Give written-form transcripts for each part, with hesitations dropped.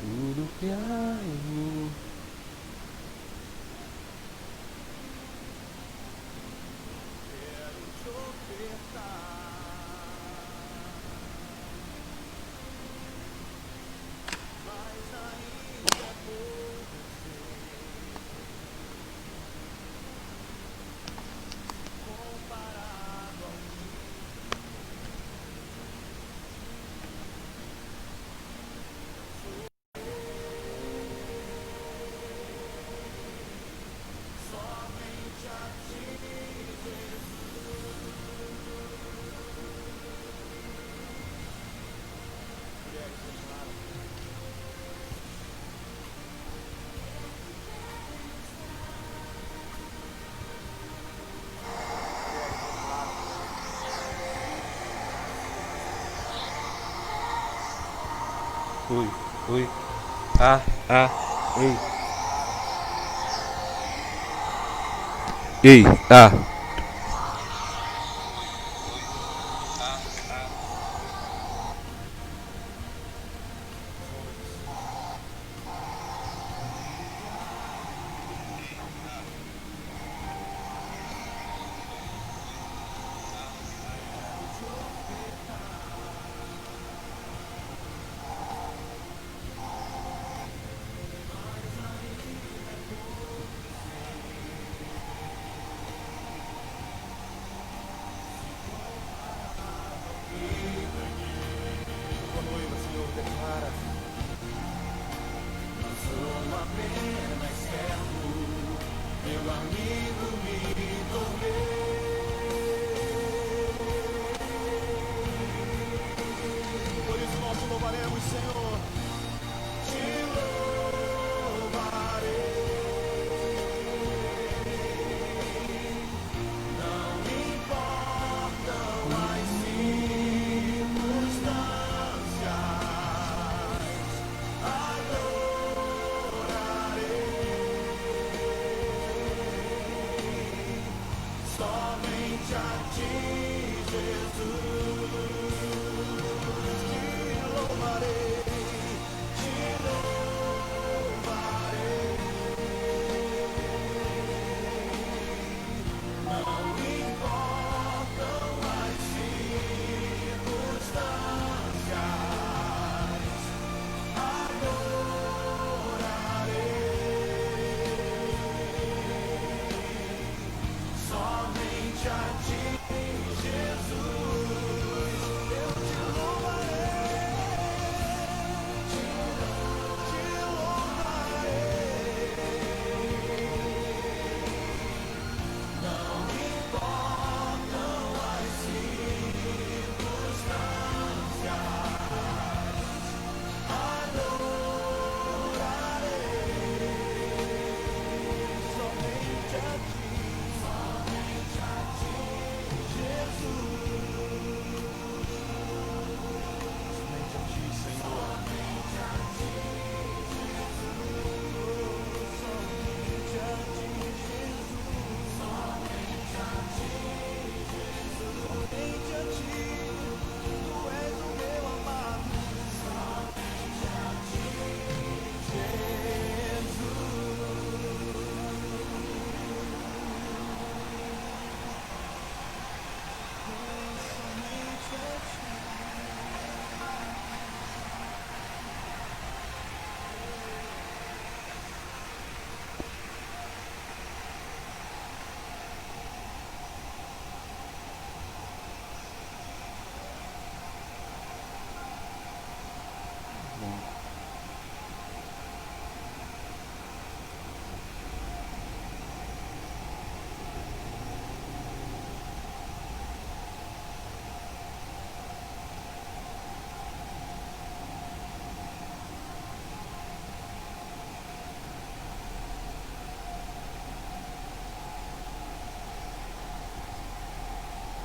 tudo que há em mim. Oi, oi, ah, ei, ei, ah. Tua noiva, Senhor, declara: não sou apenas servo, meu amigo me tornei. Por isso nós te louvaremos, Senhor. Te louvarei. Não importam as circunstâncias, adorarei somente a ti, Jesus. Te louvarei, te louvarei. Não importam as circunstâncias, adorarei somente a ti, Jesus. Eu te louvarei, te louvarei. Não importam as circunstâncias, adorarei somente a ti, Jesus. Somente a ti, Senhor. Somente a ti, Jesus. Somente a ti, somente a ti. Tu és o meu amado. Somente a ti,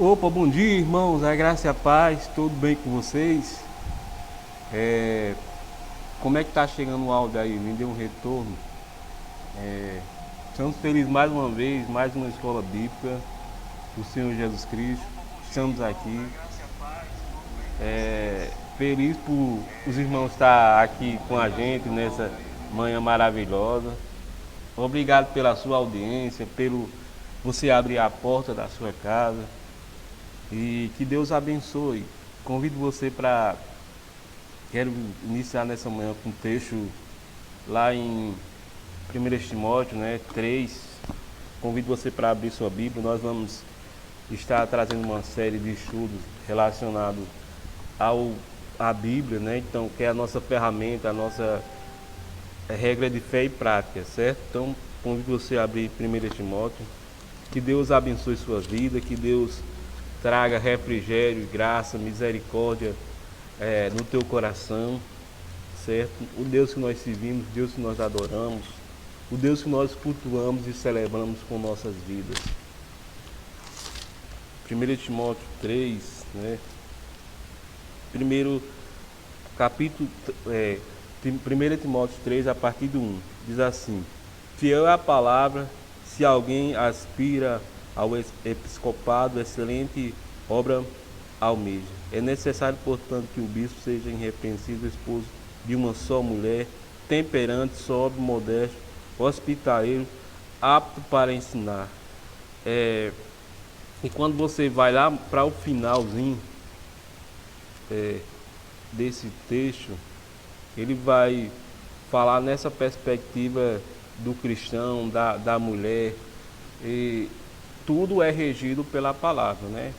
Opa, bom dia, irmãos, a graça e a paz, tudo bem com vocês? Como é que tá chegando o áudio aí? Me dê um retorno. Estamos felizes mais uma vez, mais uma escola bíblica do Senhor Jesus Cristo. Estamos aqui. Feliz por os irmãos estar aqui com a gente nessa manhã maravilhosa. Obrigado pela sua audiência, pelo você abrir a porta da sua casa. E que Deus abençoe. Convido você para. Quero iniciar nessa manhã com um texto lá em 1 Timóteo, 3. Convido você para abrir sua Bíblia. Nós vamos estar trazendo uma série de estudos relacionados à Bíblia, Então, que é a nossa ferramenta, a nossa regra de fé e prática, certo? Então, convido você a abrir 1 Timóteo. Que Deus abençoe sua vida, que Deus traga refrigério, graça, misericórdia no teu coração, certo? O Deus que nós servimos, o Deus que nós adoramos, o Deus que nós cultuamos e celebramos com nossas vidas. 1 Timóteo 3, Primeiro capítulo, 1 Timóteo 3, a partir do 1, diz assim: fiel é a palavra, se alguém aspira ao episcopado, excelente obra almeja. É necessário, portanto, que o bispo seja irrepreensível, esposo de uma só mulher, temperante, sóbrio, modesto, hospitaleiro, apto para ensinar. E quando você vai lá para o finalzinho desse texto, ele vai falar nessa perspectiva do cristão, da mulher, e tudo é regido pela palavra,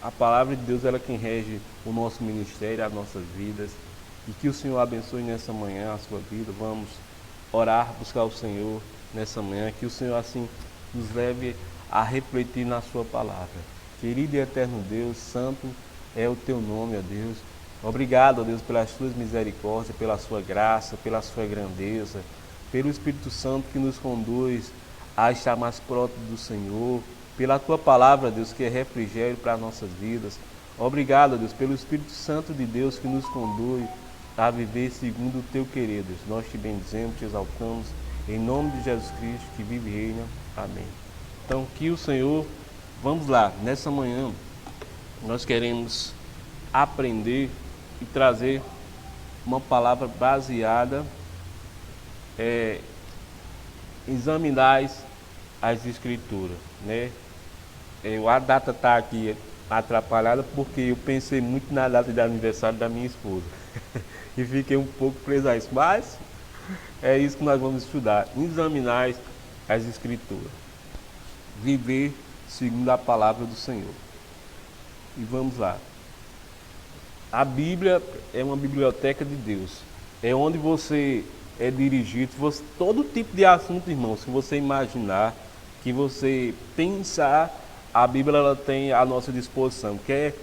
A palavra de Deus é quem rege o nosso ministério, as nossas vidas. E que o Senhor abençoe nessa manhã a sua vida. Vamos orar, buscar o Senhor nessa manhã. Que o Senhor assim nos leve a refletir na sua palavra. Querido e eterno Deus, santo é o teu nome, ó Deus. Obrigado, ó Deus, pelas tuas misericórdias, pela sua graça, pela sua grandeza, pelo Espírito Santo que nos conduz a estar mais próximo do Senhor, pela tua palavra, Deus, que é refrigério para as nossas vidas. Obrigado, Deus, pelo Espírito Santo de Deus que nos conduz a viver segundo o teu querer, Deus. Nós te bendizemos, te exaltamos, em nome de Jesus Cristo, que vive e reina. Amém. Então, que o Senhor, vamos lá, nessa manhã, nós queremos aprender e trazer uma palavra baseada examinais as Escrituras, A data está aqui atrapalhada porque eu pensei muito na data de aniversário da minha esposa e fiquei um pouco preso a isso, mas é isso que nós vamos estudar, examinar as Escrituras, viver segundo a palavra do Senhor. E vamos lá. A Bíblia é uma biblioteca de Deus, é onde você é dirigido, todo tipo de assunto, irmãos, que você imaginar, que você pensar, a Bíblia ela tem à nossa disposição. Quer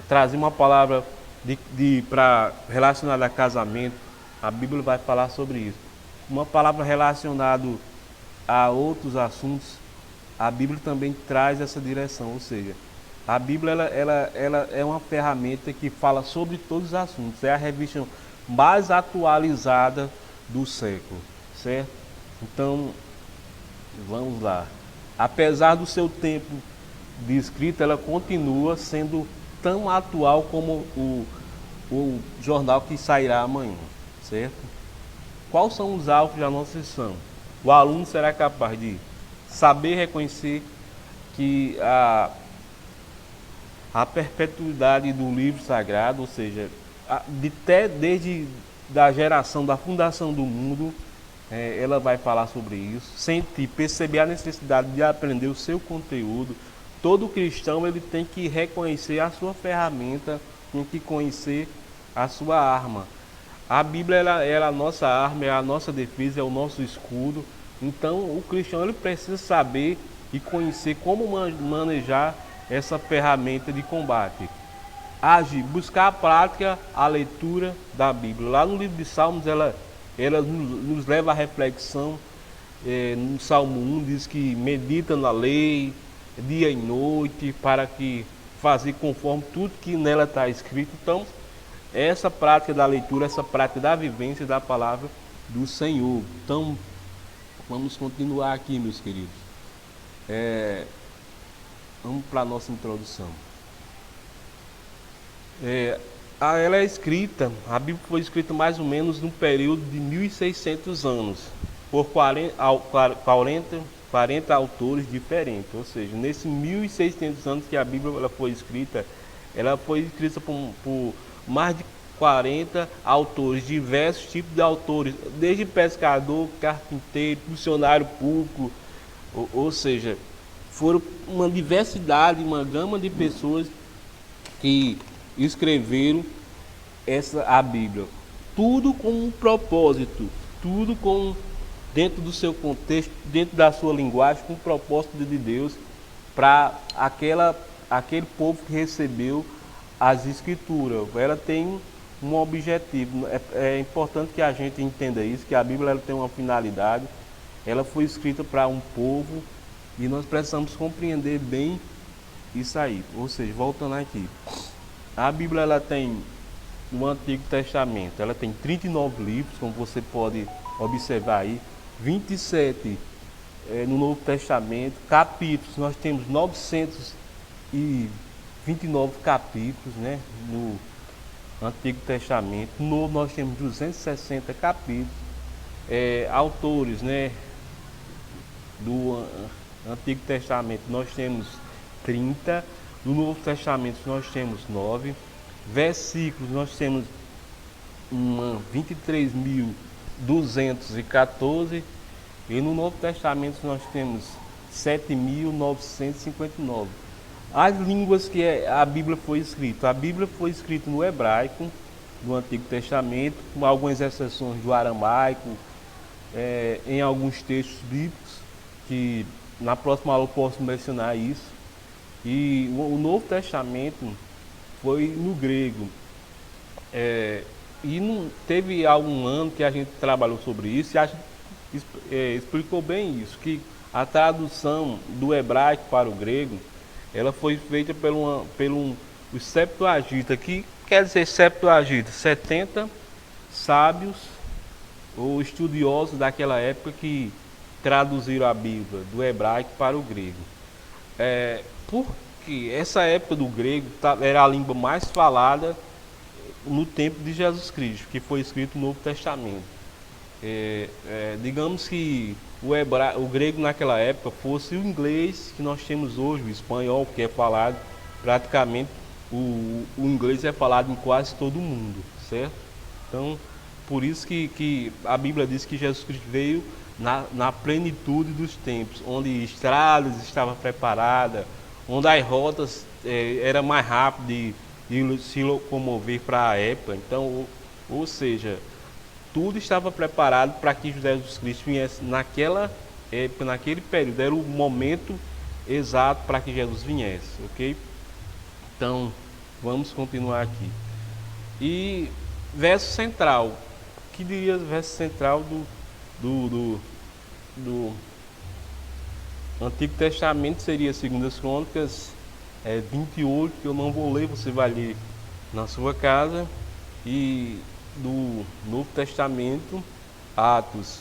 trazer uma palavra para relacionada a casamento, a Bíblia vai falar sobre isso. Uma palavra relacionada a outros assuntos, a Bíblia também traz essa direção, ou seja, a Bíblia ela é uma ferramenta que fala sobre todos os assuntos, é a revista mais atualizada do século, certo? Então, vamos lá. Apesar do seu tempo de escrita, ela continua sendo tão atual como o jornal que sairá amanhã, certo? Quais são os alvos da nossa sessão? O aluno será capaz de saber reconhecer que a perpetuidade do livro sagrado, ou seja, desde da geração, da fundação do mundo, ela vai falar sobre isso, sentir, perceber a necessidade de aprender o seu conteúdo. Todo cristão ele tem que reconhecer a sua ferramenta, tem que conhecer a sua arma. A Bíblia ela é a nossa arma, é a nossa defesa, é o nosso escudo. Então o cristão ele precisa saber e conhecer como manejar essa ferramenta de combate. Agir, buscar a prática, a leitura da Bíblia. Lá no livro de Salmos, ela nos leva à reflexão. No Salmo 1 diz que medita na lei, dia e noite, para que fazer conforme tudo que nela está escrito. Então, essa prática da leitura, essa prática da vivência da palavra do Senhor. Então, vamos continuar aqui, meus queridos. Vamos para a nossa introdução. Ela é escrita, a Bíblia foi escrita mais ou menos num período de 1600 anos, por 40 autores diferentes. Ou seja, nesses 1600 anos que a Bíblia ela foi escrita por mais de 40 autores, diversos tipos de autores, desde pescador, carpinteiro, funcionário público, ou seja, foram uma diversidade, uma gama de pessoas que escreveram a Bíblia. Tudo com um propósito, tudo com dentro do seu contexto, dentro da sua linguagem, com o propósito de Deus para aquele povo que recebeu as escrituras. Ela tem um objetivo. É importante que a gente entenda isso, que a Bíblia ela tem uma finalidade. Ela foi escrita para um povo e nós precisamos compreender bem isso aí. Ou seja, voltando aqui, a Bíblia ela tem no Antigo Testamento, ela tem 39 livros, como você pode observar aí, 27 no Novo Testamento, capítulos, nós temos 929 capítulos, né, no Antigo Testamento. No Novo nós temos 260 capítulos, autores, né, do Antigo Testamento nós temos 30, no Novo Testamento nós temos 9, versículos nós temos 23.214 e no Novo Testamento nós temos 7.959. As línguas que a Bíblia foi escrita no hebraico, do Antigo Testamento, com algumas exceções do aramaico, em alguns textos bíblicos, que na próxima aula eu posso mencionar isso. E o Novo Testamento foi no grego. E não teve algum ano que a gente trabalhou sobre isso e a gente explicou bem isso, que a tradução do hebraico para o grego, ela foi feita pelo Septuaginta, que quer dizer Septuaginta, 70 sábios ou estudiosos daquela época que traduziram a Bíblia do hebraico para o grego. Porque essa época do grego era a língua mais falada no tempo de Jesus Cristo, que foi escrito no Novo Testamento. Digamos que o grego naquela época fosse o inglês que nós temos hoje, o espanhol, que é falado praticamente, o inglês é falado em quase todo mundo, certo? Então, por isso que a Bíblia diz que Jesus Cristo veio na plenitude dos tempos, onde estradas estavam preparadas, onde as rotas era mais rápido de se locomover para a época. Então, ou seja, tudo estava preparado para que Jesus Cristo viesse naquela época, naquele período, era o momento exato para que Jesus viesse, ok? Então, vamos continuar aqui. E verso central, o que diria o verso central do Antigo Testamento seria 2 Crônicas 28, que eu não vou ler, você vai ler na sua casa. E do Novo Testamento, Atos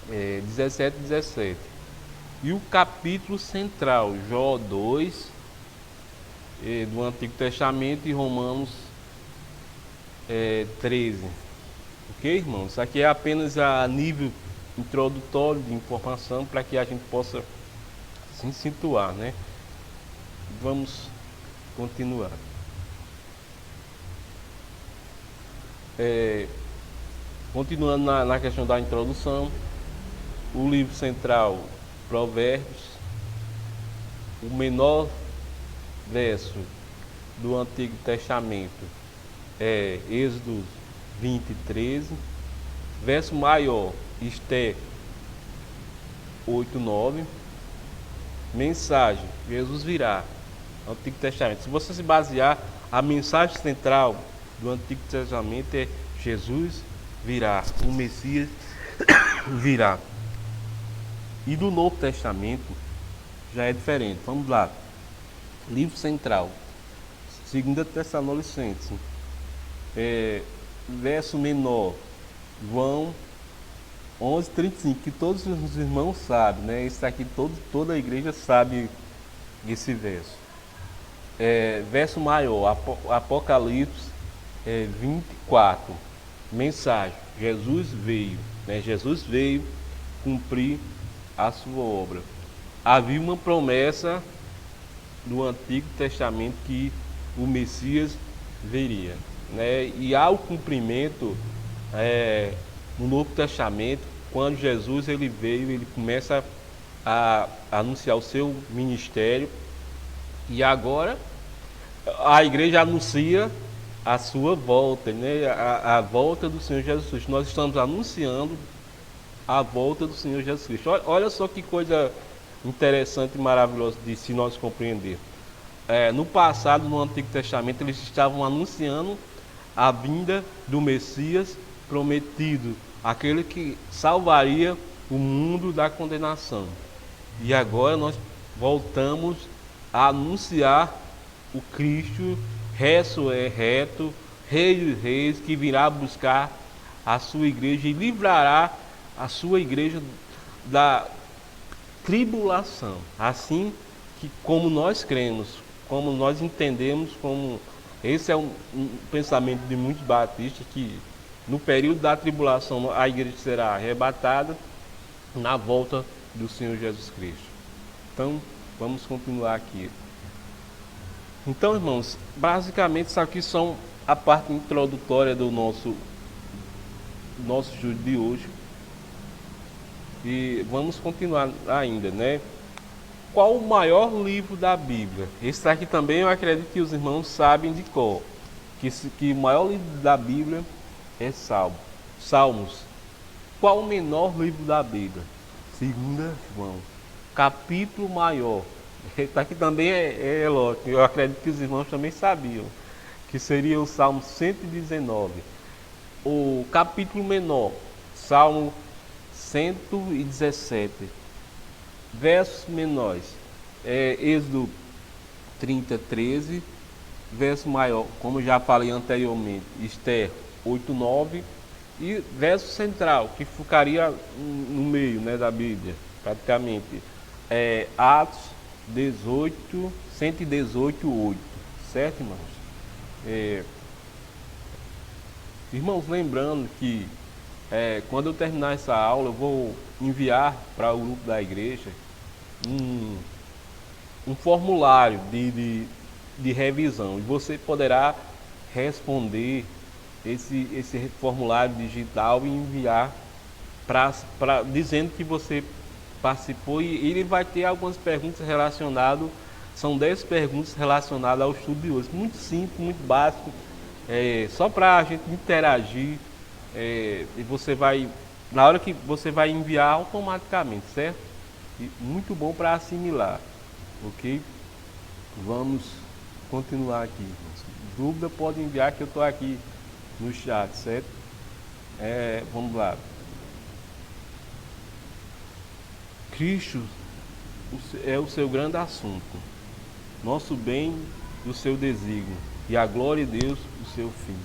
17 e 17. E o capítulo central, Jó 2, do Antigo Testamento, e Romanos 13. Ok, irmãos? Isso aqui é apenas a nível introdutório de informação para que a gente possa se situar, né? Vamos continuar. Continuando na questão da introdução, o livro central, Provérbios, o menor verso do Antigo Testamento é Êxodo 20, 13, verso maior, Esté 8, 9, mensagem, Jesus virá, Antigo Testamento. Se você se basear, a mensagem central do Antigo Testamento é Jesus virá, o Messias virá. E do Novo Testamento já é diferente. Vamos lá. Livro central, 2 Tessalonicenses, verso menor, João 11:35, que todos os irmãos sabem, né? Isso aqui toda a igreja sabe esse verso. Verso maior, Apocalipse 24. Mensagem: Jesus veio, né? Jesus veio cumprir a sua obra. Havia uma promessa do Antigo Testamento que o Messias viria, né? E há o cumprimento no Novo Testamento, quando Jesus ele veio, ele começa a anunciar o seu ministério, e agora a igreja anuncia a sua volta, né? A volta do Senhor Jesus Cristo. Nós estamos anunciando a volta do Senhor Jesus Cristo. Olha só que coisa interessante e maravilhosa de se nós compreender. No passado, no Antigo Testamento, eles estavam anunciando a vinda do Messias prometido, aquele que salvaria o mundo da condenação. E agora nós voltamos a anunciar o Cristo ressurreto, Rei dos Reis, que virá buscar a sua igreja e livrará a sua igreja da tribulação. Assim que, como nós cremos, como nós entendemos, como esse é um pensamento de muitos batistas, que no período da tribulação a igreja será arrebatada na volta do Senhor Jesus Cristo. Então, vamos continuar aqui. Então, irmãos, basicamente isso aqui são a parte introdutória do nosso estudo de hoje. E vamos continuar ainda, né? Qual o maior livro da Bíblia? Esse aqui também eu acredito que os irmãos sabem de cor. Que o maior livro da Bíblia é Salmos. Qual o menor livro da Bíblia? 2 João. Capítulo maior. Esse aqui também é lógico. Eu acredito que os irmãos também sabiam. Que seria o Salmo 119. O capítulo menor, Salmo 117. Versos menores, Êxodo 30, 13. Verso maior, como já falei anteriormente, Esther 8, 9. E verso central, que ficaria no meio, né, da Bíblia, praticamente, Atos 18, 118, 8. Certo, irmãos? Irmãos, lembrando que quando eu terminar essa aula, eu vou enviar para o grupo da igreja um formulário de revisão. E você poderá responder esse formulário digital e enviar dizendo que você participou. E ele vai ter algumas perguntas relacionadas, são 10 perguntas relacionadas ao estudo de hoje. Muito simples, muito básico, só para a gente interagir. E você vai, na hora que você vai enviar automaticamente, certo? E muito bom para assimilar, ok? Vamos continuar aqui. Dúvida pode enviar que eu estou aqui no chat, certo? Vamos lá. Cristo é o seu grande assunto, nosso bem do seu desígnio e a glória de Deus do seu fim.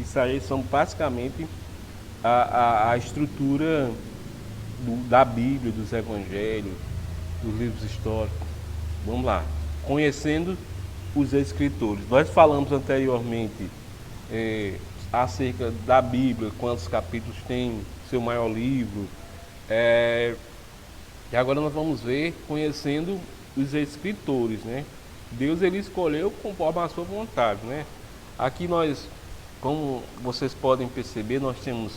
Isso aí são basicamente a estrutura da Bíblia, dos Evangelhos, dos livros históricos. Vamos lá. Conhecendo os Escritores. Nós falamos anteriormente acerca da Bíblia, quantos capítulos tem, seu maior livro. E agora nós vamos ver conhecendo os Escritores, né? Deus ele escolheu conforme a sua vontade, né? Aqui nós, como vocês podem perceber, nós temos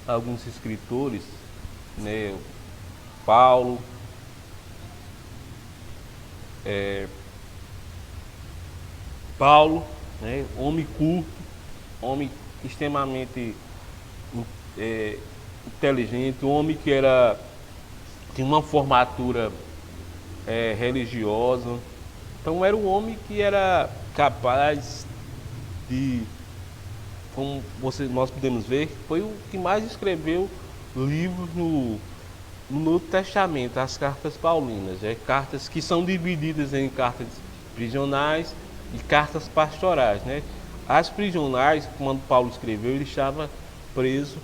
alguns escritores, né? Paulo, né? Homem culto, homem extremamente inteligente, homem que tinha uma formatura religiosa. Então era um homem que era capaz de, como nós podemos ver, foi o que mais escreveu livros no Novo Testamento, as cartas paulinas, cartas que são divididas em cartas prisionais e cartas pastorais, né? As prisionais, quando Paulo escreveu, ele estava preso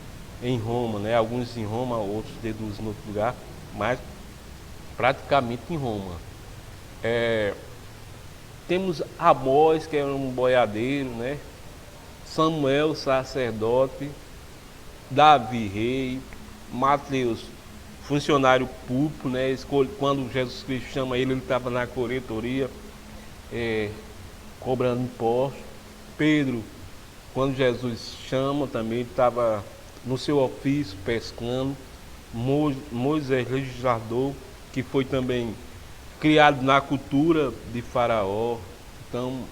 em Roma, né? Alguns em Roma, outros deduzem em outro lugar, mas praticamente em Roma. Temos Amós, que era um boiadeiro, né? Samuel, sacerdote, Davi, rei, Mateus, funcionário público, né? Quando Jesus Cristo chama ele estava na coletoria, cobrando impostos. Pedro, quando Jesus chama, também estava no seu ofício pescando. Moisés, legislador, que foi também criado na cultura de Faraó. Então,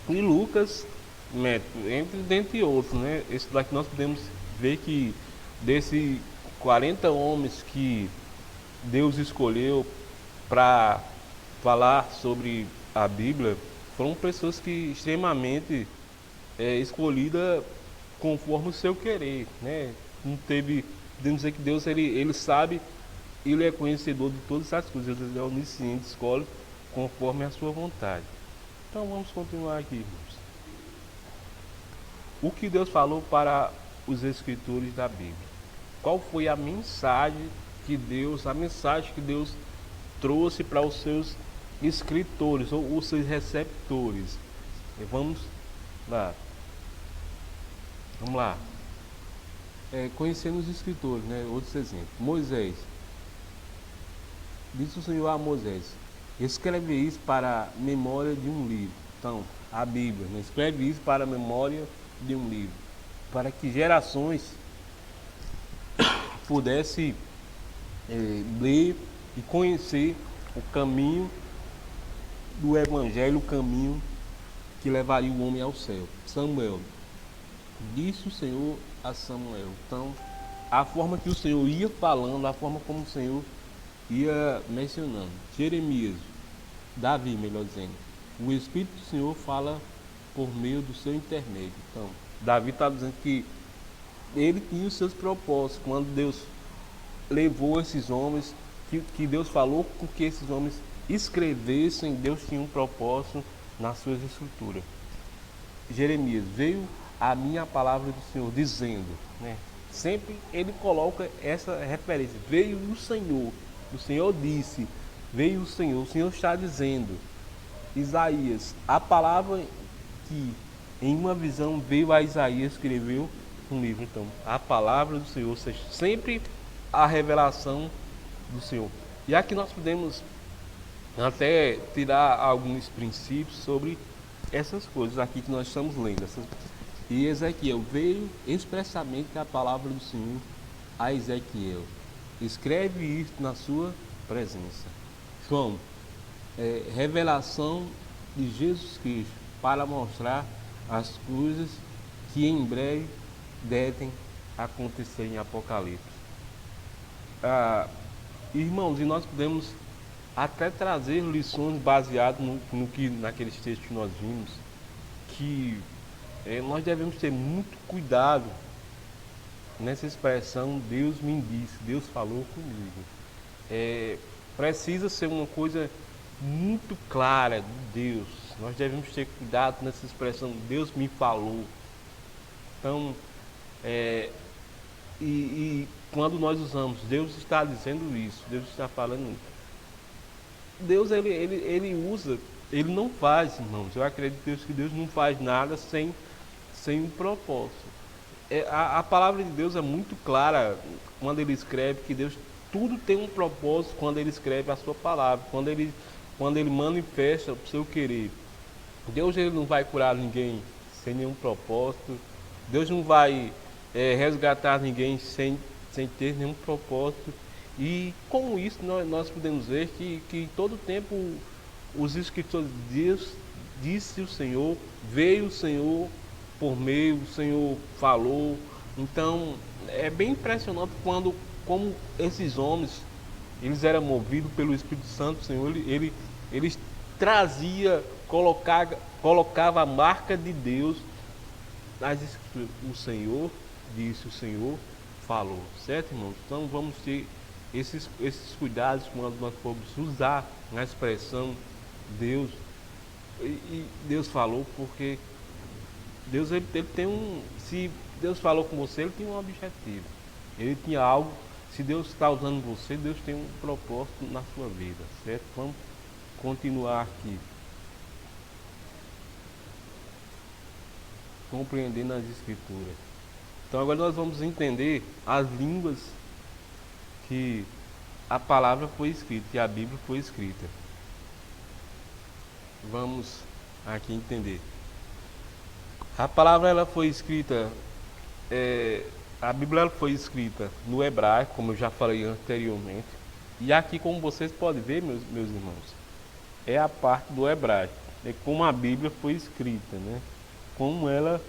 e Lucas, né, dentre outros, né? Esse daqui nós podemos ver que desses 40 homens que Deus escolheu para falar sobre a Bíblia, foram pessoas que extremamente escolhidas conforme o seu querer, né? Não teve, podemos dizer que Deus ele sabe, ele é conhecedor de todas as coisas, ele é onisciente, escolhe conforme a sua vontade. Então vamos continuar aqui, irmãos. O que Deus falou para os escritores da Bíblia? Qual foi a mensagem que Deus trouxe para os seus escritores ou os seus receptores? E vamos lá. Conhecendo os escritores, né? Outros exemplos. Moisés. Disse o Senhor a Moisés: escreve isso para a memória de um livro. Então, a Bíblia, né? Escreve isso para a memória de um livro, para que gerações pudessem ler e conhecer o caminho do Evangelho, o caminho que levaria o homem ao céu. Samuel. Disse o Senhor a Samuel. Então, a forma que o Senhor ia falando, a forma como o Senhor ia mencionando. Jeremias, Davi, melhor dizendo. O Espírito do Senhor fala por meio do seu intermédio. Então, Davi está dizendo que ele tinha os seus propósitos. Quando Deus levou esses homens, que Deus falou com que esses homens escrevessem, Deus tinha um propósito nas suas escrituras. Jeremias, veio a minha palavra do Senhor, dizendo, né? Sempre ele coloca essa referência, veio o Senhor disse, veio o Senhor está dizendo. Isaías, a palavra que em uma visão veio a Isaías, escreveu um livro. Então, a palavra do Senhor, ou seja, sempre a revelação do Senhor. E aqui nós podemos até tirar alguns princípios sobre essas coisas aqui que nós estamos lendo. E Ezequiel, veio expressamente a palavra do Senhor a Ezequiel: escreve isso na sua presença. João, revelação de Jesus Cristo para mostrar as coisas que em breve devem acontecer em Apocalipse. Irmãos, e nós podemos até trazer lições baseadas naqueles textos que nós vimos, que nós devemos ter muito cuidado nessa expressão Deus me disse, Deus falou comigo. Precisa ser uma coisa muito clara de Deus. Nós devemos ter cuidado nessa expressão Deus me falou. Então, e quando nós usamos Deus está dizendo isso, Deus está falando isso, Deus ele usa, ele não faz, irmãos. Eu acredito que Deus não faz nada sem um propósito. A palavra de Deus é muito clara quando ele escreve que Deus tudo tem um propósito quando ele escreve a sua palavra, quando ele manifesta o seu querer. Deus ele não vai curar ninguém sem nenhum propósito. Deus não vai resgatar ninguém sem ter nenhum propósito. E com isso nós podemos ver que em todo tempo os escritores de Deus disse o Senhor, veio o Senhor por meio, o Senhor falou. Então é bem impressionante como esses homens, eles eram movidos pelo Espírito Santo. O Senhor, eles trazia, colocava a marca de Deus nas escrituras. O Senhor disse, o Senhor falou, certo, irmãos? Então vamos ter esses cuidados quando nós formos usar a expressão Deus e Deus falou, porque Deus ele tem se Deus falou com você, ele tem um objetivo, ele tinha algo. Se Deus está usando você, Deus tem um propósito na sua vida, certo? Vamos continuar aqui. compreendendo as escrituras. Então agora nós vamos entender as línguas que a palavra foi escrita e a Bíblia foi escrita. Vamos aqui entender. A palavra ela foi escrita, a Bíblia ela foi escrita no hebraico, como eu já falei anteriormente. E aqui, como vocês podem ver, meus irmãos, é a parte do hebraico. É como a Bíblia foi escrita, né? Como ela,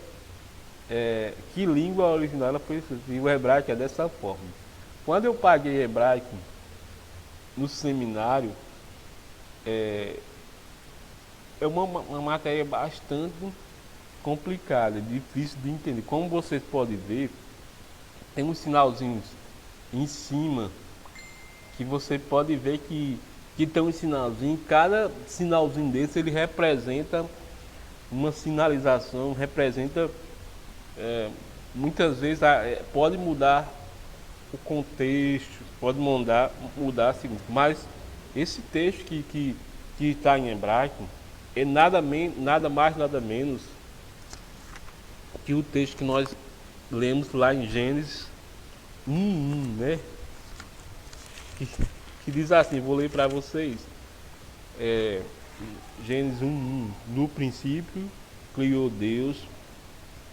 que língua original ela foi escrita. E o hebraico é dessa forma. Quando eu paguei hebraico no seminário, é uma matéria bastante complicada, difícil de entender. Como vocês podem ver, tem uns sinalzinhos em cima que você pode ver que tem um sinalzinho. Cada sinalzinho desse ele representa uma sinalização, representa muitas vezes pode mudar o contexto, pode mudar assim, mas esse texto que está em hebraico é nada mais, nada menos que o texto que nós lemos lá em Gênesis 1:1, né? Que diz assim, vou ler para vocês. Gênesis 1:1. No princípio criou Deus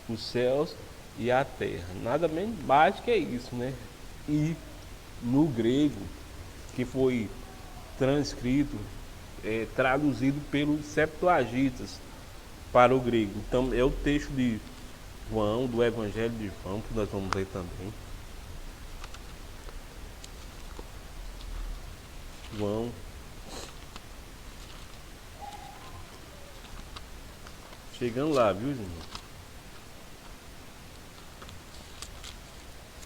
os céus e a terra. Nada menos mais que isso, né? E no grego, que foi transcrito, traduzido pelos Septuagintas para o grego. Então é o texto de João, do Evangelho de João, que nós vamos ler também. João. Chegando lá, viu, irmão?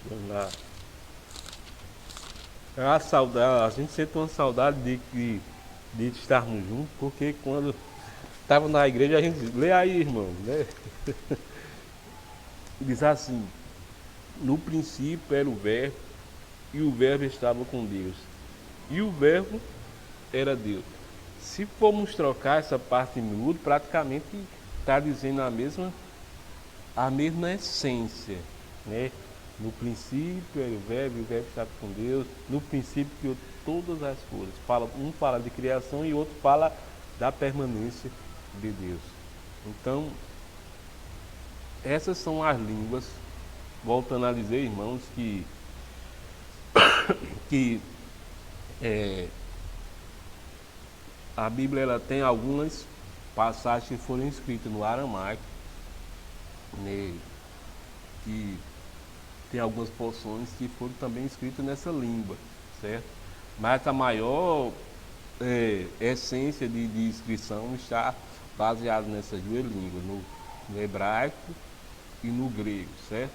Vamos lá. É uma saudade, a gente sente uma saudade de estarmos juntos, porque quando estava na igreja a gente lê aí, irmão, né? Diz assim: no princípio era o verbo, e o verbo estava com Deus, e o verbo era Deus. Se formos trocar essa parte em miúdo, praticamente está dizendo a mesma essência, né? No princípio era o verbo estava com Deus. No princípio criou todas as coisas. Um fala de criação e outro fala da permanência de Deus. Então, essas são as línguas, voltando a dizer, irmãos, que a Bíblia ela tem algumas passagens que foram escritas no aramaico, né, que tem algumas porções que foram também escritas nessa língua, certo? Mas a maior essência de inscrição está baseada nessas duas línguas, no hebraico e no grego, certo?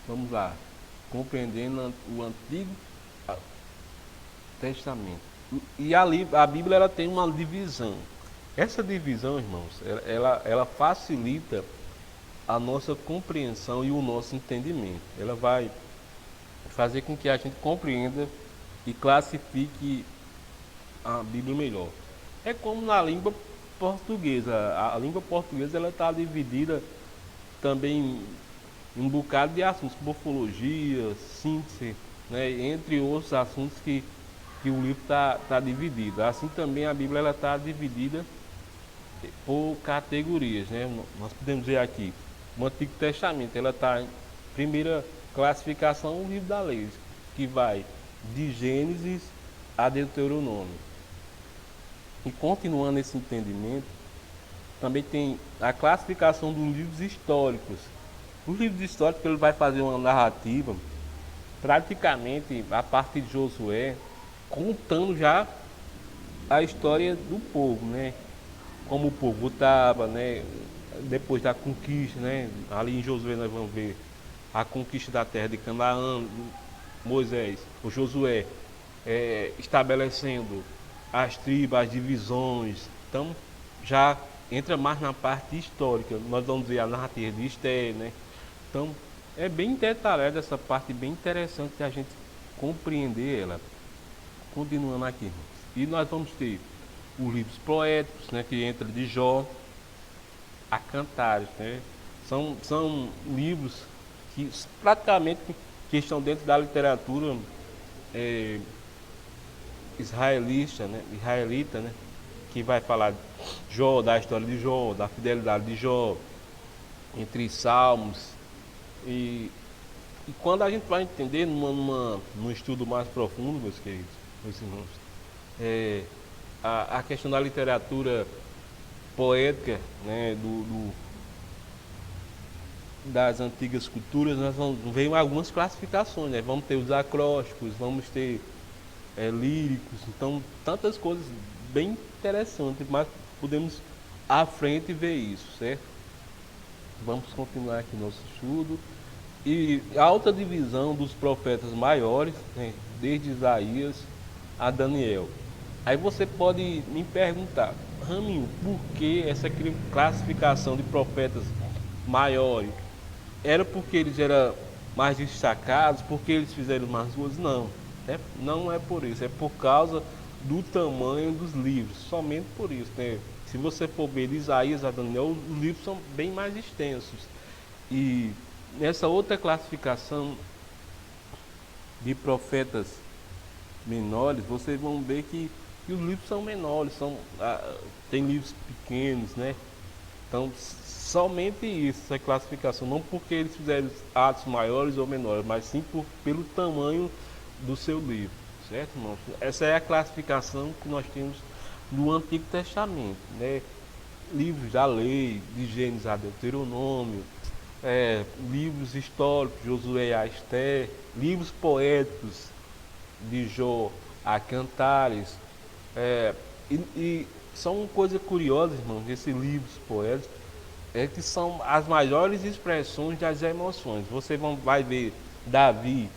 Vamos lá, compreendendo o Antigo Testamento. E ali a Bíblia ela tem uma divisão. Essa divisão, irmãos, ela facilita a nossa compreensão e o nosso entendimento. Ela vai fazer com que a gente compreenda e classifique a Bíblia melhor. É como na língua portuguesa. A língua portuguesa ela está dividida também em um bocado de assuntos, morfologia, síntese, né, entre outros assuntos que o livro está dividido. Assim também a Bíblia ela está dividida por categorias, né? Nós podemos ver aqui o Antigo Testamento, ela está em primeira classificação, o livro da lei, que vai de Gênesis a Deuteronômio. E continuando esse entendimento, também tem a classificação dos livros históricos. Os livros históricos ele vai fazer uma narrativa, praticamente a partir de Josué, contando já a história do povo, né? Como o povo estava, né? Depois da conquista, né? Ali em Josué nós vamos ver a conquista da terra de Canaã, Moisés, o Josué, estabelecendo as tribos, as divisões. Então já entra mais na parte histórica. Nós vamos ver a narrativa de Esther, né? Então é bem detalhada essa parte, bem interessante de a gente compreender ela. Continuando aqui, e nós vamos ter os livros poéticos, né, que entra de Jó a Cantares, né? São livros que praticamente que estão dentro da literatura é, israelita, né? Que vai falar de Jó, da história de Jó, da fidelidade de Jó, entre salmos. E, e quando a gente vai entender num estudo mais profundo, meus queridos, meus irmãos, é, a questão da literatura poética, né, das antigas culturas, nós vamos ver algumas classificações, né? Vamos ter os acrósticos, vamos ter líricos, então tantas coisas bem interessantes, mas podemos à frente ver isso, certo? Vamos continuar aqui nosso estudo. E a alta divisão dos profetas maiores, né, desde Isaías a Daniel. Aí você pode me perguntar, Raminho, por que essa classificação de profetas maiores? Era porque eles eram mais destacados, porque eles fizeram mais coisas? Não, né? Não é por isso, é por causa do tamanho dos livros, somente por isso, né? Se você for ver de Isaías a Daniel, os livros são bem mais extensos. E nessa outra classificação de profetas menores, vocês vão ver que os livros são menores, tem livros pequenos, né? Então, somente isso, essa classificação, não porque eles fizeram atos maiores ou menores, mas sim pelo tamanho do seu livro, certo, irmãos? Essa é a classificação que nós temos no Antigo Testamento, né? Livros da lei, de Gênesis a Deuteronômio, livros históricos, Josué a Esther, livros poéticos, de Jó a Cantares, e são coisas curiosas, irmãos, esses livros poéticos, que são as maiores expressões das emoções. Você vai ver Davi,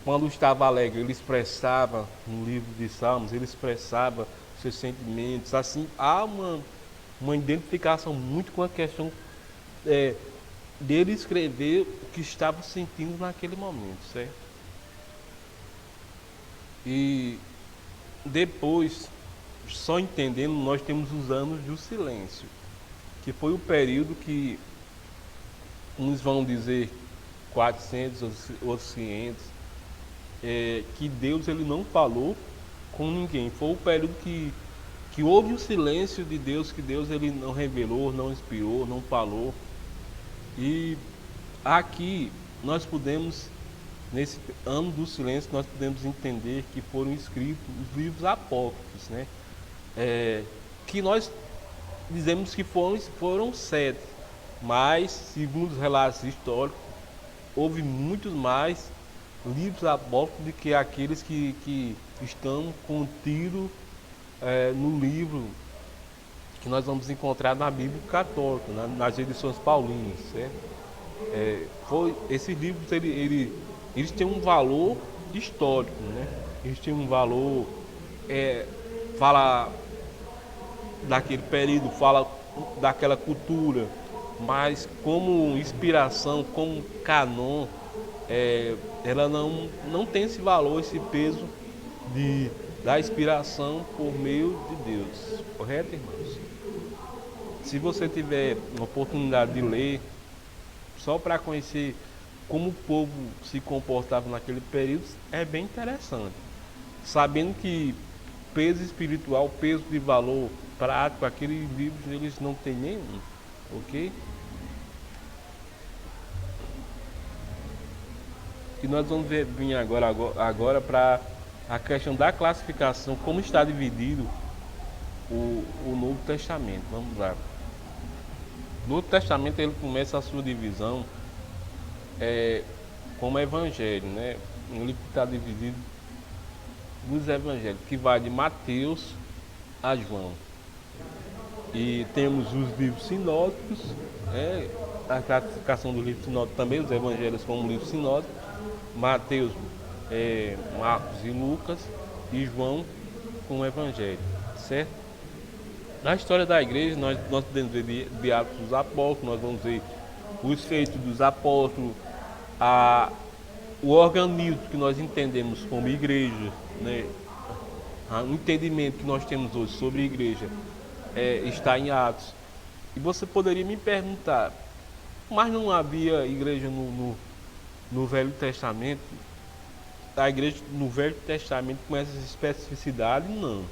quando estava alegre, ele expressava no livro de Salmos, ele expressava seus sentimentos. Assim, há uma identificação muito com a questão dele escrever o que estava sentindo naquele momento, certo? E depois, só entendendo, nós temos os anos do silêncio, que foi o período que uns vão dizer 400, outros 500, que Deus ele não falou com ninguém. Foi o período que houve o silêncio de Deus, que Deus ele não revelou, não inspirou, não falou. E aqui nós podemos, nesse ano do silêncio, nós podemos entender que foram escritos os livros apócrifos, né? Que nós dizemos que foram 7, mas segundo os relatos históricos, houve muitos mais livros apócrifos do que aqueles que estão contidos no livro que nós vamos encontrar na Bíblia Católica, nas edições paulinas, certo? Esses livros eles têm um valor histórico, né? Eles têm um valor, fala daquele período, fala daquela cultura, mas como inspiração, como canon, ela não tem esse valor, esse peso da inspiração por meio de Deus, correto, irmãos? Se você tiver uma oportunidade de ler, só para conhecer como o povo se comportava naquele período, é bem interessante. Sabendo que peso espiritual, peso de valor prático, aqueles livros eles não têm nenhum, ok? E nós vamos vir agora para a questão da classificação, como está dividido o Novo Testamento. Vamos lá. No Novo Testamento ele começa a sua divisão como evangelho, né? Ele está dividido nos evangelhos, que vai de Mateus a João. E temos os livros sinóticos, a classificação do livro sinótico também, os evangelhos como livro sinótico, Mateus, Marcos e Lucas, e João como evangelho, certo? Na história da igreja, nós podemos ver de Atos dos Apóstolos, nós vamos ver os feitos dos apóstolos, o organismo que nós entendemos como igreja, né? O entendimento que nós temos hoje sobre a igreja está em Atos. E você poderia me perguntar, mas não havia igreja no Velho Testamento? A igreja no Velho Testamento com essa especificidade? Não.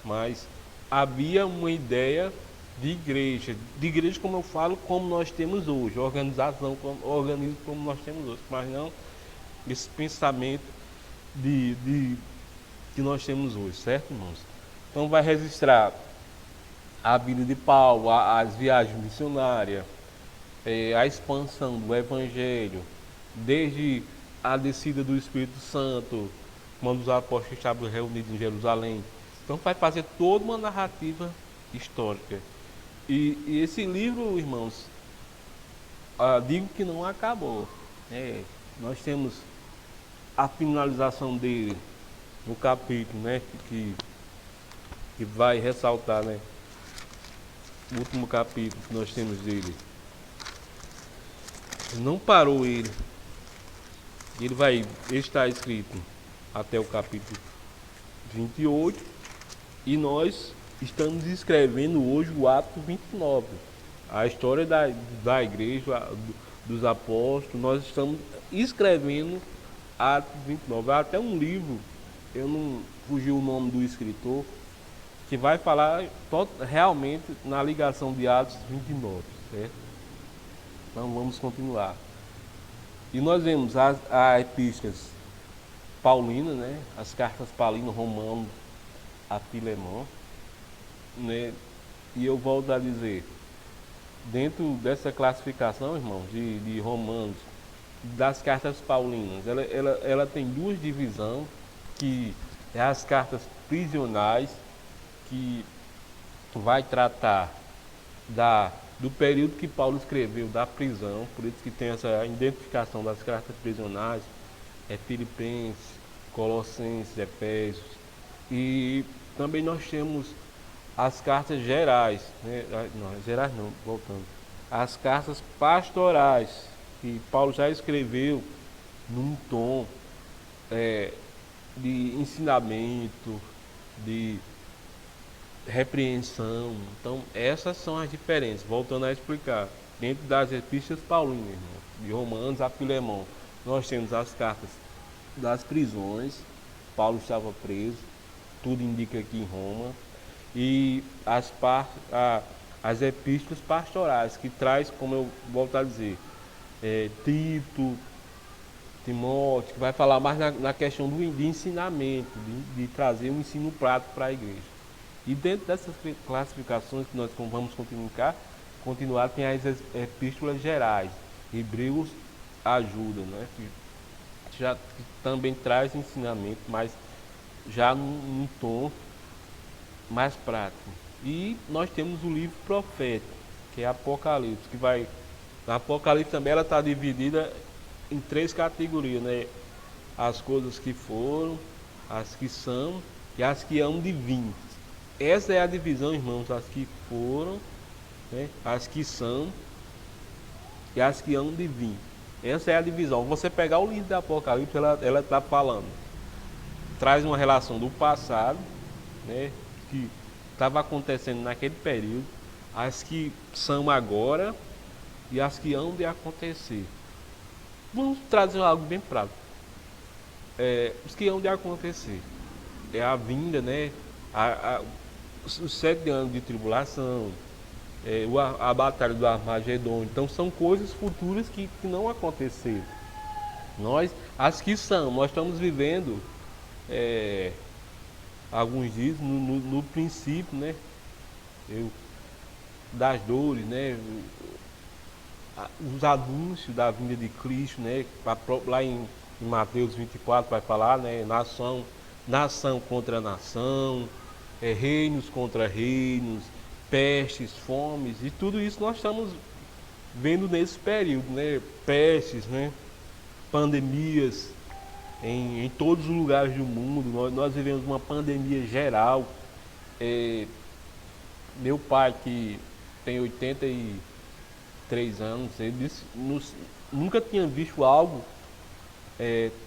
Mas havia uma ideia de igreja como eu falo, como nós temos hoje, organização, organismo como nós temos hoje, mas não esse pensamento que nós temos hoje, certo, irmãos? Então vai registrar a vida de Paulo, as viagens missionárias, a expansão do Evangelho, desde a descida do Espírito Santo, quando os apóstolos estavam reunidos em Jerusalém. Então vai fazer toda uma narrativa histórica. E esse livro, irmãos, digo que não acabou. Nós temos a finalização dele no capítulo, né, que vai ressaltar, né, o último capítulo que nós temos dele. Não parou ele. Ele está escrito até o capítulo 28 e nós estamos escrevendo hoje o Atos 29. A história da igreja, dos apóstolos, nós estamos escrevendo Atos 29. Há até um livro, eu não fugi o nome do escritor, que vai falar realmente na ligação de Atos 29, certo? Então vamos continuar. E nós vemos as epístolas paulinas, né? As cartas paulinas, Romano, a Filemão, né? E eu volto a dizer, dentro dessa classificação, irmãos, de Romanos, das cartas paulinas, ela tem duas divisões, que é as cartas prisionais, que vai tratar do período que Paulo escreveu da prisão, por isso que tem essa identificação das cartas prisionais, Filipenses, Colossenses, Efésios. E também nós temos as cartas gerais, né? Não, gerais não, voltando. As cartas pastorais, que Paulo já escreveu num tom de ensinamento, de repreensão. Então essas são as diferenças, voltando a explicar. Dentro das epístolas paulinas, irmão, de Romanos a Filemão, nós temos as cartas das prisões. Paulo estava preso, tudo indica aqui em Roma. E as epístolas pastorais, que traz, como eu volto a dizer, Tito, Timóteo, que vai falar mais na questão de ensinamento, de trazer um ensino prático para a igreja. E dentro dessas classificações que nós vamos continuar tem as epístolas gerais. Hebreus ajuda, né? Que também traz ensinamento, mas já num tom mais prático. E nós temos o livro profético, que é Apocalipse, que vai... Na Apocalipse também ela está dividida em 3 categorias, né? As coisas que foram, as que são e as que hão de vir. Essa é a divisão, irmãos, as que foram, né? As que são e as que hão de vir. Essa é a divisão. Você pegar o livro da Apocalipse, ela está falando, traz uma relação do passado, né, que estava acontecendo naquele período, as que são agora e as que hão de acontecer. Vamos trazer algo bem prático. Os que hão de acontecer é a vinda, né, os 7 anos de tribulação, a batalha do Armagedon. Então são coisas futuras que não aconteceram. As que são, nós estamos vivendo alguns dias no princípio, né, das dores, né, os anúncios da vinda de Cristo, né, lá em Mateus 24 vai falar, né, nação contra nação, reinos contra reinos, pestes, fomes, e tudo isso nós estamos vendo nesse período, né? Pestes, né? Pandemias em todos os lugares do mundo. Nós vivemos uma pandemia geral. Meu pai, que tem 83 anos, ele disse, nunca tinha visto algo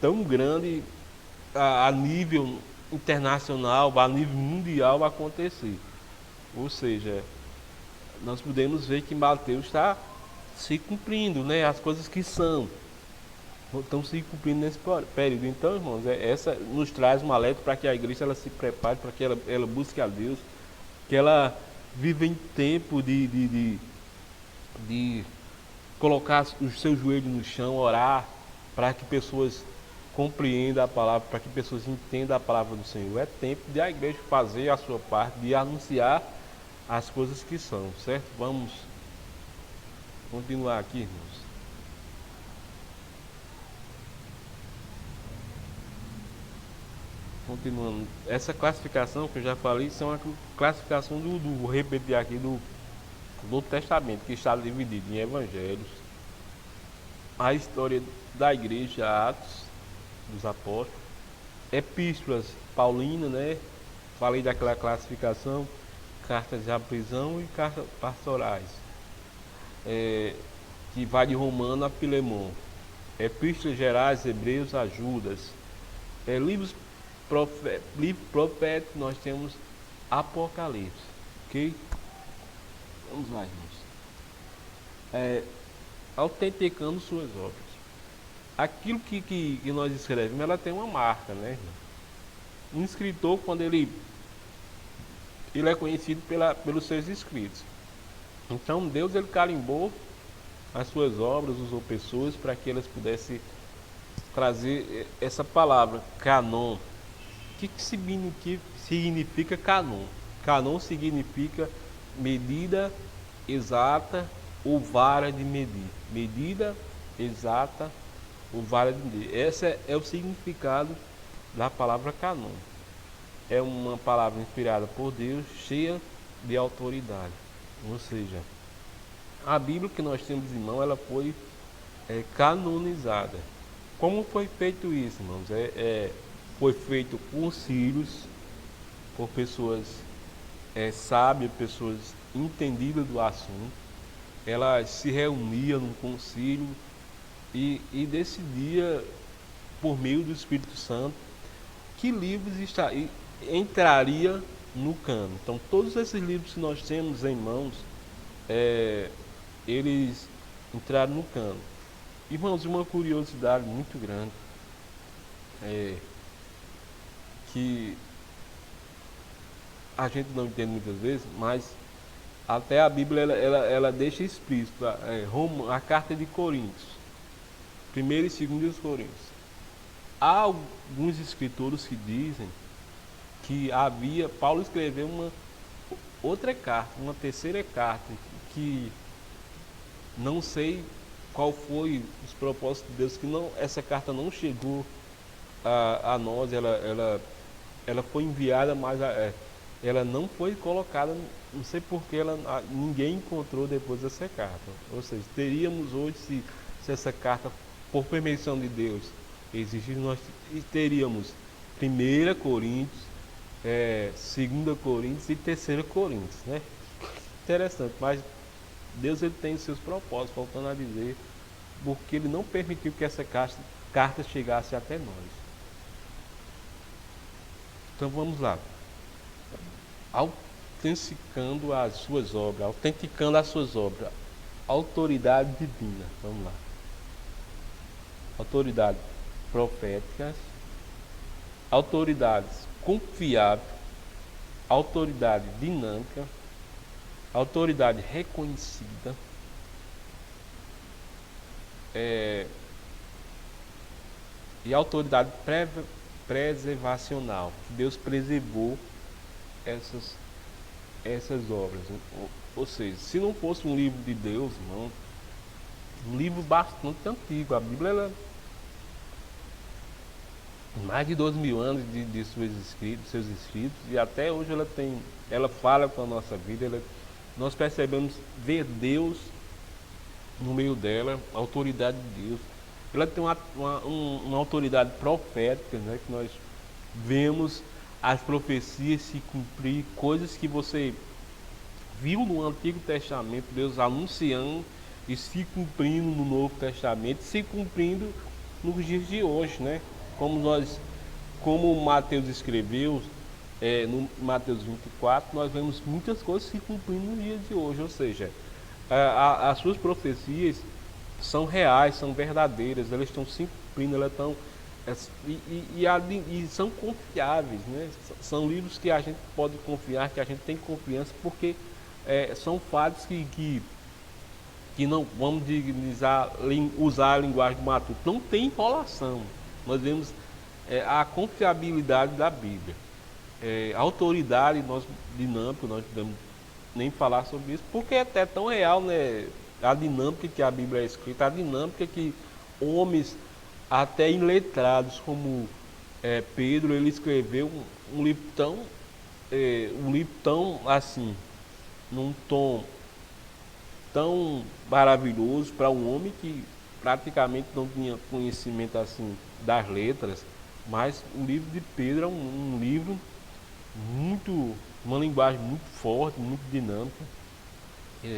tão grande a nível internacional, a nível mundial acontecer. Ou seja, nós podemos ver que Mateus está se cumprindo, né? As coisas que são estão se cumprindo nesse período. Então, irmãos, essa nos traz um alerta para que a igreja ela se prepare, para que ela busque a Deus, que ela viva em tempo de colocar os seus joelhos no chão, orar, para que pessoas compreendam a palavra, para que pessoas entendam a palavra do Senhor. É tempo de a igreja fazer a sua parte, de anunciar as coisas que são, certo? Vamos continuar aqui, irmãos. Continuando, essa classificação que eu já falei, isso é uma classificação vou repetir aqui, do Novo Testamento, que está dividido em evangelhos, a história da igreja, Atos dos Apóstolos, epístolas paulinas, né? Falei daquela classificação, cartas à prisão e cartas pastorais, que vai de Romano a Filemon, epístolas gerais, Hebreus a Judas, livros proféticos, nós temos Apocalipse, ok? Vamos lá, irmãos. Autenticando suas obras. Aquilo que nós escrevemos, ela tem uma marca, né, irmão? Um escritor, quando ele é conhecido pelos seus escritos. Então, Deus, ele carimbou as suas obras, usou pessoas para que elas pudessem trazer essa palavra, canon. O que significa canon? Canon significa medida exata ou vara de medir. Medida exata ou vara de medir. Esse é o significado da palavra canon. É uma palavra inspirada por Deus, cheia de autoridade. Ou seja, a Bíblia que nós temos em mão, ela foi canonizada. Como foi feito isso, irmãos? Foi feito concílios, por pessoas sábias, pessoas entendidas do assunto. Elas se reuniam num concílio e decidia, por meio do Espírito Santo, que livros entraria no cano. Então, todos esses livros que nós temos em mãos, eles entraram no cano. Irmãos, uma curiosidade muito grande que a gente não entende muitas vezes, mas até a Bíblia ela deixa explícito a carta de Coríntios, 1ª e 2ª Coríntios. Há alguns escritores que dizem que Paulo escreveu uma outra carta, uma terceira carta, que não sei qual foi os propósitos de Deus, que essa carta não chegou a nós, ela foi enviada, mas ela não foi colocada, não sei porque ninguém encontrou depois dessa carta. Ou seja, teríamos hoje, se essa carta, por permissão de Deus, existir, nós teríamos 1 Coríntios, 2 Coríntios e 3 Coríntios, né? Interessante, mas Deus, ele tem os seus propósitos, voltando a dizer, porque ele não permitiu que essa carta chegasse até nós. Então vamos lá. Autenticando as suas obras, autoridade divina, vamos lá. Autoridade proféticas, autoridades confiáveis, autoridade dinâmica, autoridade reconhecida, e autoridade preservacional. Deus preservou essas obras. Ou seja, se não fosse um livro de Deus, irmão, um livro bastante antigo, a Bíblia, ela mais de 2000 anos de seus escritos, e até hoje ela fala com a nossa vida, nós percebemos ver Deus no meio dela, a autoridade de Deus. Ela tem uma autoridade profética, né, que nós vemos as profecias se cumprir, coisas que você viu no Antigo Testamento, Deus anunciando e se cumprindo no Novo Testamento, se cumprindo nos dias de hoje, né? Como nós como Mateus escreveu, no Mateus 24, nós vemos muitas coisas se cumprindo nos dias de hoje, ou seja, as suas profecias são reais, são verdadeiras, elas estão se cumprindo, elas estão e são confiáveis, né? São livros que a gente pode confiar, que a gente tem confiança, porque são fatos que não vamos usar a linguagem do Matuto, não tem enrolação. Nós vemos a confiabilidade da Bíblia. A autoridade dinâmica, nós não podemos nem falar sobre isso, porque é até tão real, né? A dinâmica que a Bíblia é escrita, a dinâmica que homens até iletrados como Pedro, ele escreveu um livro tão assim, num tom tão maravilhoso para um homem que praticamente não tinha conhecimento assim das letras, mas o livro de Pedro é um livro muito, uma linguagem muito forte, muito dinâmica,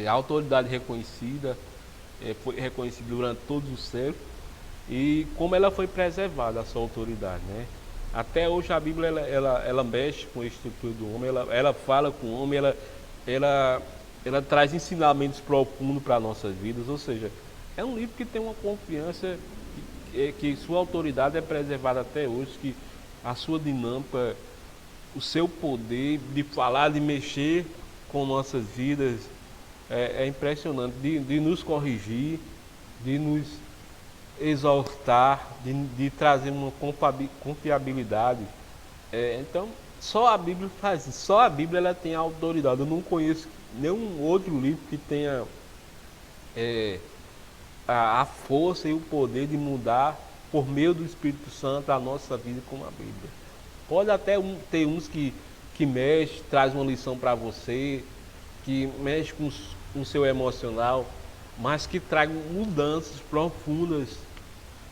a autoridade reconhecida, foi reconhecida durante todos os séculos, e como ela foi preservada, a sua autoridade, né? Até hoje a Bíblia ela mexe com a estrutura do homem, ela fala com o homem, ela traz ensinamentos profundos para nossas vidas, ou seja, é um livro que tem uma confiança que sua autoridade é preservada até hoje, que a sua dinâmica, o seu poder de falar, de mexer com nossas vidas é impressionante, de nos corrigir, de nos exaltar, de trazer uma confiabilidade. Então, só a Bíblia faz isso, só a Bíblia ela tem a autoridade. Eu não conheço nenhum outro livro que tenha a força e o poder de mudar por meio do Espírito Santo a nossa vida como a Bíblia. Pode até ter uns que mexe, traz uma lição para você, que mexe com o seu emocional, mas que traga mudanças profundas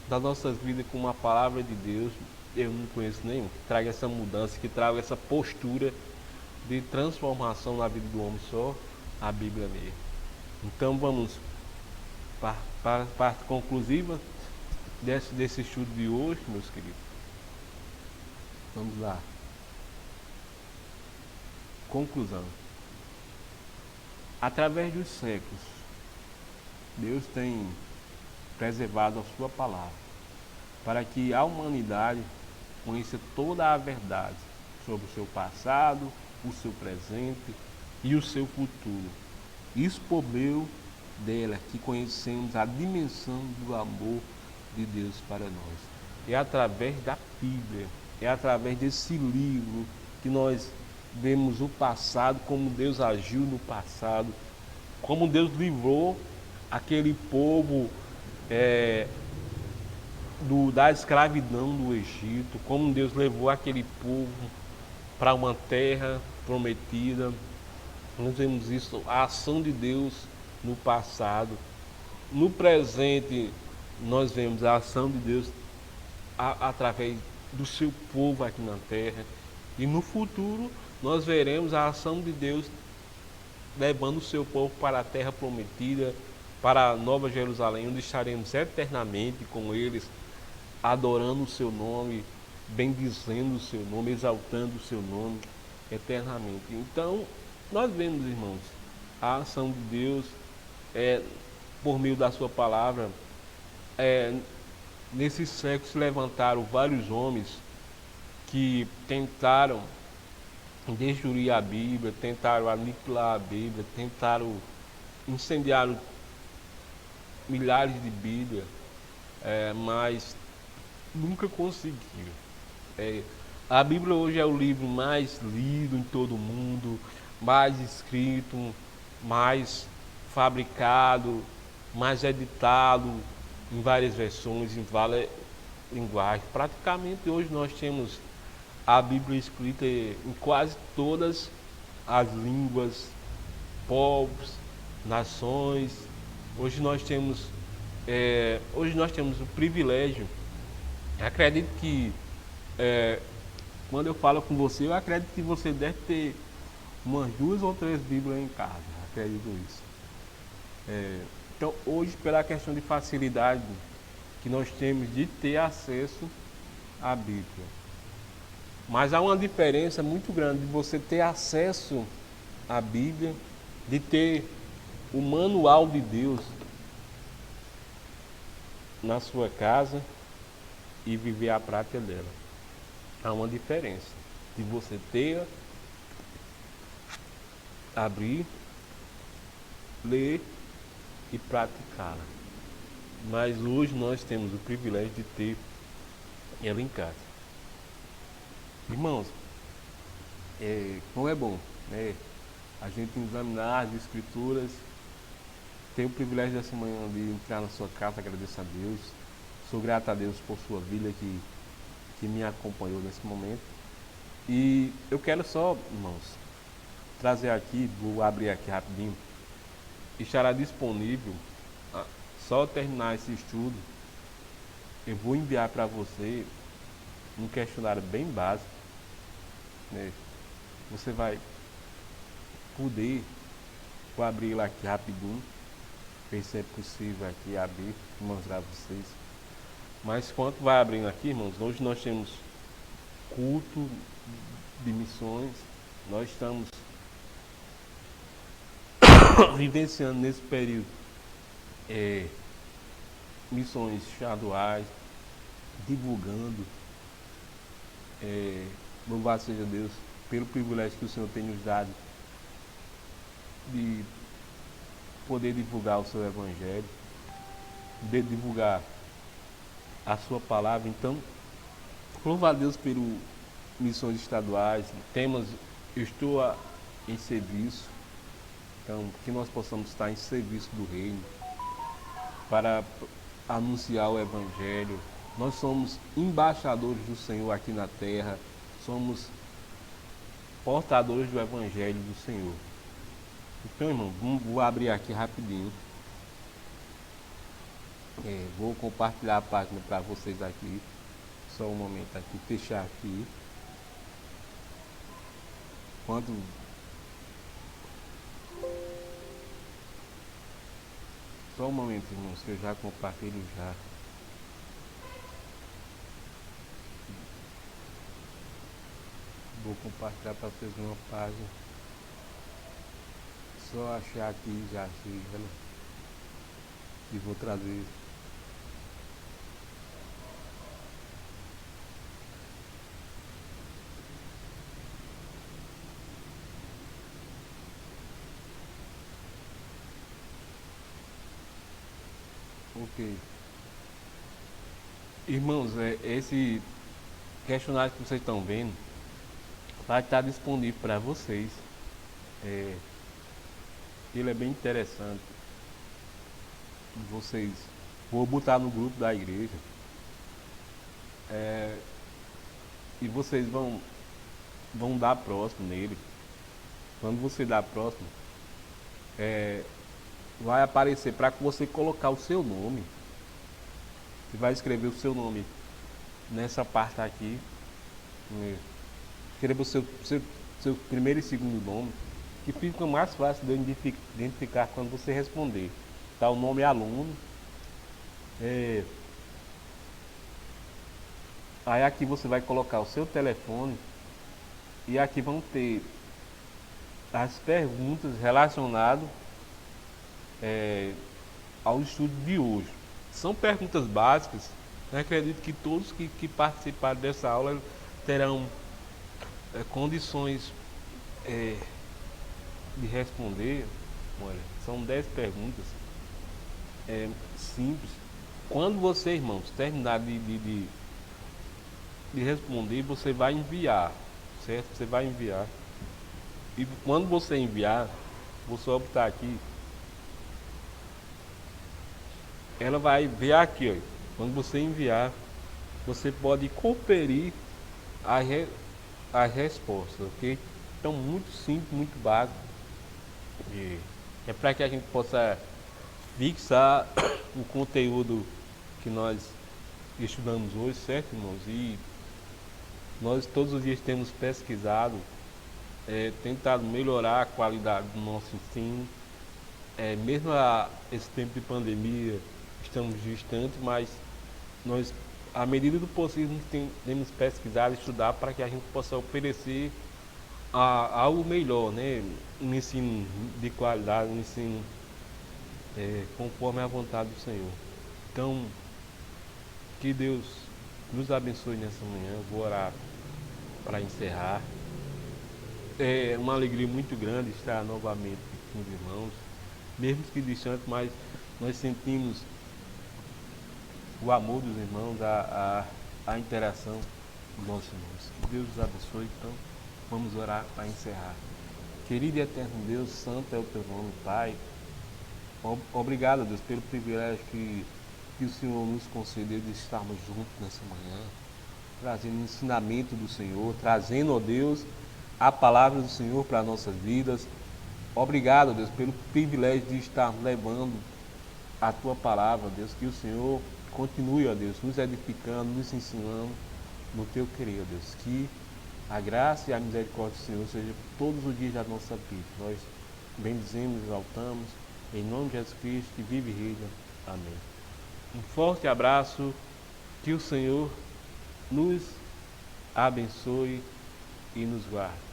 das nossas vidas com uma palavra de Deus. Eu não conheço nenhum que traga essa mudança, que traga essa postura de transformação na vida do homem, só a Bíblia mesmo. Então vamos para a parte conclusiva desse estudo de hoje, meus queridos. Vamos lá. Conclusão. Através dos séculos, Deus tem preservado a sua palavra para que a humanidade conheça toda a verdade sobre o seu passado, o seu presente e o seu futuro. Isso por meio dela que conhecemos a dimensão do amor de Deus para nós. É através da Bíblia, é através desse livro que nós vemos o passado, como Deus agiu no passado, como Deus livrou aquele povo da escravidão do Egito, como Deus levou aquele povo para uma terra prometida. Nós vemos isso, a ação de Deus no passado. No presente, nós vemos a ação de Deus através do seu povo aqui na terra. E no futuro, nós veremos a ação de Deus levando o seu povo para a terra prometida, para a Nova Jerusalém, onde estaremos eternamente com eles, adorando o seu nome, bendizendo o seu nome, exaltando o seu nome eternamente. Então, nós vemos, irmãos, a ação de Deus por meio da sua palavra. Nesses séculos se levantaram vários homens que tentaram destruir a Bíblia, tentaram aniquilar a Bíblia, tentaram incendiar milhares de Bíblias, mas nunca conseguiram. A Bíblia hoje é o livro mais lido em todo o mundo, mais escrito, mais fabricado, mais editado em várias versões, em várias linguagens. Praticamente hoje nós temos a Bíblia escrita em quase todas as línguas, povos, nações. Hoje nós temos o privilégio. Acredito que quando eu falo com você, eu acredito que você deve ter umas 2 ou 3 Bíblias em casa. Acredito isso. Então hoje, pela questão de facilidade que nós temos de ter acesso à Bíblia, Mas há uma diferença muito grande de você ter acesso à Bíblia, de ter o manual de Deus na sua casa e viver a prática dela. Há uma diferença de você ter, abrir, ler e praticá-la. Mas hoje nós temos o privilégio de ter ela em casa. Irmãos, como é bom, né? A gente examinar as escrituras, ter o privilégio dessa manhã de entrar na sua casa, agradecer a Deus. Sou grato a Deus por sua vida que me acompanhou nesse momento. E eu quero só, irmãos, trazer aqui, vou abrir aqui rapidinho, estará disponível, só terminar esse estudo, eu vou enviar para você um questionário bem básico, né? Você vai poder, vou abrir ele aqui rapidinho, ver se é possível aqui abrir e mostrar a vocês. Mas enquanto vai abrindo aqui, irmãos, hoje nós temos culto de missões, nós estamos vivenciando nesse período missões estaduais, divulgando, louvado seja Deus pelo privilégio que o Senhor tem nos dado de poder divulgar o seu evangelho, de divulgar a sua palavra. Então, louvo a Deus pelo missões estaduais, temas, eu estou em serviço, então que nós possamos estar em serviço do reino, para anunciar o evangelho. Nós somos embaixadores do Senhor aqui na terra, somos portadores do evangelho do Senhor. Então, irmão, vou abrir aqui rapidinho. Vou compartilhar a página para vocês aqui. Só um momento aqui, fechar aqui. Só um momento, irmãos, que eu já compartilho já. Vou compartilhar para vocês uma página. Só achar aqui, já achei ela. E vou trazer. Ok. Irmãos, esse questionário que vocês estão vendo vai estar disponível para vocês. Ele é bem interessante. Vou botar no grupo da igreja. E vocês vão dar próximo nele. Quando você dá próximo, vai aparecer para você colocar o seu nome. Você vai escrever o seu nome nessa parte aqui. Escreva o seu primeiro e segundo nome, que fica mais fácil de identificar quando você responder. Tá, o nome é aluno. Aí aqui você vai colocar o seu telefone e aqui vão ter as perguntas relacionadas ao estudo de hoje. São perguntas básicas. Eu acredito que todos que participarem dessa aula terão condições de responder. Olha, são 10 perguntas simples. Quando você, irmãos, terminar de responder, você vai enviar, certo? Você vai enviar. E quando você enviar, vou só botar aqui. Ela vai ver aqui, ó. Quando você enviar, você pode conferir a resposta, ok? Então, muito simples, muito básico. É para que a gente possa fixar o conteúdo que nós estudamos hoje, certo, irmãos? E nós todos os dias temos pesquisado, tentado melhorar a qualidade do nosso ensino. Mesmo esse tempo de pandemia, estamos distantes, mas nós à medida do possível, temos pesquisado, estudar para que a gente possa oferecer algo melhor, né? Um ensino de qualidade, um ensino conforme a vontade do Senhor. Então, que Deus nos abençoe nessa manhã. Eu vou orar para encerrar. É uma alegria muito grande estar novamente com os irmãos, mesmo que distante, mas nós sentimos o amor dos irmãos, a interação dos nossos irmãos. Que Deus os abençoe. Então, vamos orar para encerrar. Querido e eterno Deus, santo é o teu nome, Pai. Obrigado, Deus, pelo privilégio que o Senhor nos concedeu de estarmos juntos nessa manhã, trazendo o ensinamento do Senhor, trazendo, ó Deus, a palavra do Senhor para as nossas vidas. Obrigado, Deus, pelo privilégio de estarmos levando a tua palavra, Deus, que o Senhor continue, ó Deus, nos edificando, nos ensinando no teu querer, ó Deus, que a graça e a misericórdia do Senhor seja todos os dias da nossa vida. Nós bendizemos, exaltamos, em nome de Jesus Cristo, que vive e reina. Amém. Um forte abraço, que o Senhor nos abençoe e nos guarde.